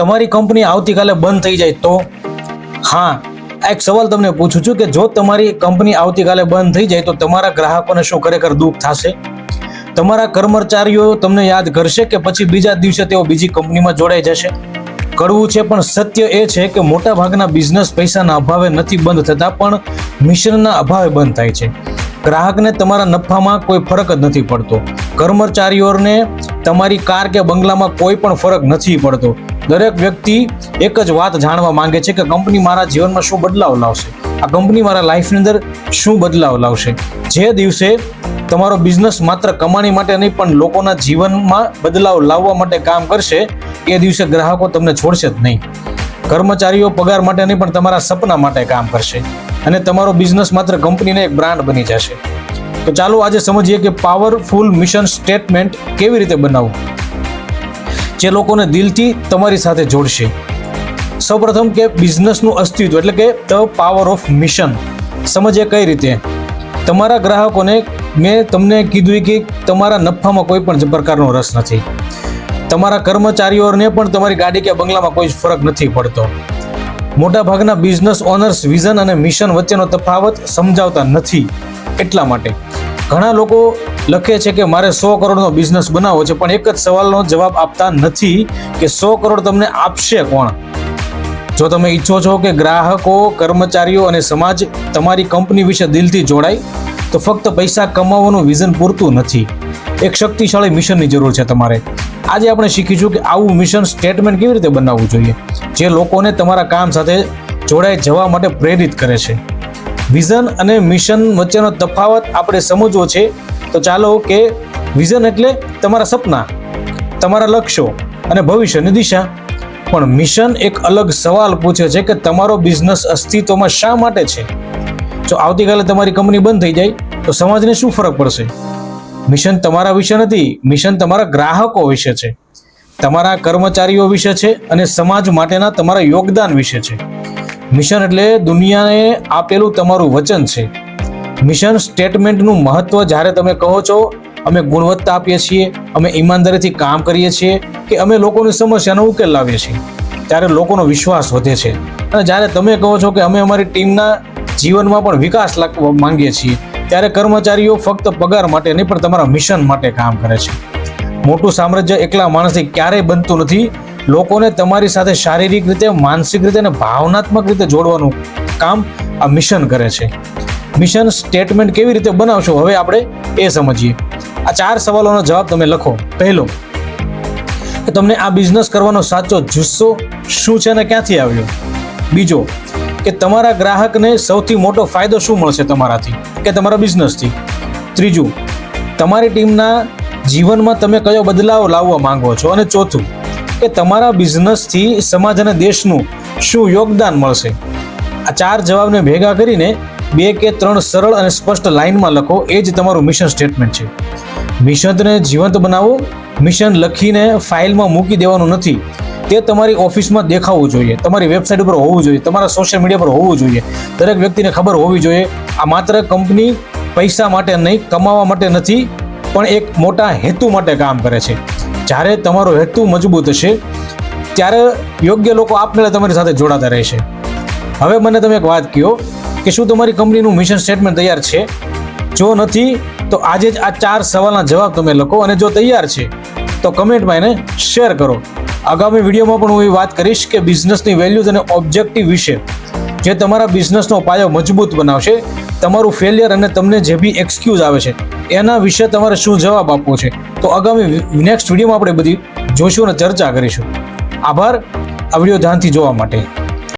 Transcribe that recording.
તમારી કંપની આવતીકાલે બંધ થઈ જાય તો? હા, આ એક સવાલ તમને પૂછું છું કે જો તમારી કંપની આવતીકાલે બંધ થઈ જાય તો તમારા ગ્રાહકોને શું ખરેખર દુઃખ થશે? તમારા કર્મચારીઓ તમને યાદ કરશે કે પછી બીજા દિવસે તેઓ બીજી કંપનીમાં જોડાઈ જશે? કડવું છે પણ સત્ય એ છે કે મોટા ભાગના બિઝનેસ પૈસાના અભાવે નથી બંધ થતા, પણ મિશનના અભાવે બંધ થાય છે. ગ્રાહકને તમારા નફામાં કોઈ ફરક જ નથી પડતો. કર્મચારીઓને તમારી કાર કે બંગલામાં કોઈ પણ ફરક નથી પડતો. દરેક વ્યક્તિ એક જ વાત જાણવા માંગે છે કે કંપની મારા જીવનમાં શું બદલાવ લાવશે, આ કંપની મારા લાઈફની અંદર શું બદલાવ લાવશે. જે દિવસે તમારો બિઝનેસ માત્ર કમાણી માટે નહીં પણ લોકોના જીવનમાં બદલાવ લાવવા માટે કામ કરશે, એ દિવસે ગ્રાહકો તમને છોડશે જ નહીં. કર્મચારીઓ પગાર માટે નહીં પણ તમારા સપના માટે કામ કરશે અને તમારો બિઝનેસ માત્ર કંપનીને એક બ્રાન્ડ બની જશે. તો ચાલો આજે સમજીએ કે પાવરફુલ મિશન સ્ટેટમેન્ટ કેવી રીતે બનાવવું, જે લોકોને દિલથી તમારી સાથે જોડશે. સૌપ્રથમ કે બિઝનેસનું અસ્તિત્વ એટલે કે ધ પાવર ઓફ મિશન સમજીએ કઈ રીતે. તમારા ગ્રાહકોને મેં તમને કીધું કે તમારા નફામાં કોઈ પણ પ્રકારનો રસ નથી. તમારા કર્મચારીઓને પણ તમારી ગાડી કે બંગલામાં કોઈ ફરક નથી પડતો. મોટા ભાગના બિઝનેસ ઓનર્સ વિઝન અને મિશન વચ્ચેનો તફાવત સમજાવતા નથી. એટલા માટે ઘણા લોકો લખે છે કે મારે 100 કરોડનો બિઝનેસ બનાવવો છે, પણ એક જ સવાલનો જવાબ આપતા નથી કે 100 કરોડ તમને આપશે કોણ? જો તમે ઈચ્છો છો કે ગ્રાહકો, કર્મચારીઓ અને સમાજ તમારી કંપની વિશે દિલથી જોડાય, તો ફક્ત પૈસા કમાવાનું વિઝન પૂરતું નથી. એક શક્તિશાળી મિશનની જરૂર છે તમારે. આજે આપણે શીખીશું કે આવું મિશન સ્ટેટમેન્ટ કેવી રીતે બનાવવું જોઈએ, જે લોકોને તમારા કામ સાથે જોડાઈ જવા માટે પ્રેરિત કરે છે. વિઝન અને મિશન વચ્ચેનો તફાવત આપણે સમજવો છે. તો ચાલો કે વિઝન એટલે તમારા સપના, તમારા લક્ષ્યો અને ભવિષ્યની દિશા. પણ મિશન એક અલગ સવાલ પૂછે છે કે તમારો બિઝનેસ અસ્તિત્વમાં શા માટે છે? જો આવતીકાલે તમારી કંપની બંધ થઈ જાય તો સમાજને શું ફરક પડશે? મિશન તમારા વિશે નથી, મિશન તમારા ગ્રાહકો વિશે છે, તમારા કર્મચારીઓ વિશે છે અને સમાજ માટેના તમારા યોગદાન વિશે છે. મિશન એટલે દુનિયાને આપેલું તમારું વચન છે. મિશન સ્ટેટમેન્ટનું મહત્વ જ્યારે તમે કહો છો અમે ગુણવત્તા આપીએ છીએ, અમે ઈમાનદારીથી કામ કરીએ છીએ કે અમે લોકોની સમસ્યાનો ઉકેલ લાવીએ છીએ, ત્યારે લોકોનો વિશ્વાસ વધે છે. અને જ્યારે તમે કહો છો કે અમે અમારી ટીમના જીવનમાં પણ વિકાસ માંગીએ છીએ, ત્યારે કર્મચારીઓ ફક્ત પગાર માટે નહીં પણ તમારા મિશન માટે કામ કરે છે. મોટું સામ્રાજ્ય એકલા માણસથી ક્યારેય બનતું નથી. લોકોને તમારી સાથે શારીરિક રીતે, માનસિક રીતે અને ભાવનાત્મક રીતે જોડવાનું કામ આ મિશન કરે છે. મિશન સ્ટેટમેન્ટ કેવી રીતે બનાવશો હવે આપણે એ સમજીએ. આ 4 સવાલોનો જવાબ તમે લખો. પહેલો, કે તમને આ બિઝનેસ કરવાનો સાચો જુસ્સો શું છે અને ક્યાંથી આવ્યો? બીજો, કે તમારા ગ્રાહકને સૌથી મોટો ફાયદો શું મળશે તમારાથી કે તમારા બિઝનેસથી? ત્રીજું, તમારી ટીમના જીવનમાં તમે કયો બદલાવ લાવવા માંગો છો? અને ચોથું, કે તમારા બિઝનેસથી સમાજ અને દેશનું શું યોગદાન મળશે? આ 4 જવાબને ભેગા કરીને 2 કે 3 સરળ અને સ્પષ્ટ લાઇનમાં લખો. એ જ તમારું મિશન સ્ટેટમેન્ટ છે. મિશનને જીવંત બનાવો. મિશન લખીને ફાઇલમાં મૂકી દેવાનું નથી. તે તમારી ઓફિસમાં દેખાવું જોઈએ, તમારી વેબસાઇટ ઉપર હોવું જોઈએ, તમારા સોશિયલ મીડિયા પર હોવું જોઈએ. દરેક વ્યક્તિને ખબર હોવી જોઈએ આ માત્ર કંપની પૈસા માટે નહીં, કમાવા માટે નથી, પણ એક મોટા હેતુ માટે કામ કરે છે. જ્યારે તમારો હેતુ મજબૂત હશે ત્યારે યોગ્ય લોકો આપમેળે તમારી સાથે જોડાતા રહેશે. હવે મને તમે એક વાત કહો કે શું તમારી કંપનીનું મિશન સ્ટેટમેન્ટ તૈયાર છે? જો નથી તો આજે જ આ 4 સવાલના જવાબ તમે લખો, અને જો તૈયાર છે તો કમેન્ટમાં એને શેર કરો. આગામી વિડીયોમાં પણ હું એ વાત કરીશ કે બિઝનેસની વેલ્યુઝ અને ઓબ્જેક્ટિવ વિશે, જે તમારા બિઝનેસનો પાયો મજબૂત બનાવશે. તમારું ફેલિયર અને તમને જે બી એક્સક્યુઝ આવે છે એના વિશે તમારે શું જવાબ આપવો છે, તો આગામી નેક્સ્ટ વિડીયોમાં આપણે બધી જોઈશું અને ચર્ચા કરીશું. આભાર આ વિડીયો ધ્યાનથી જોવા માટે.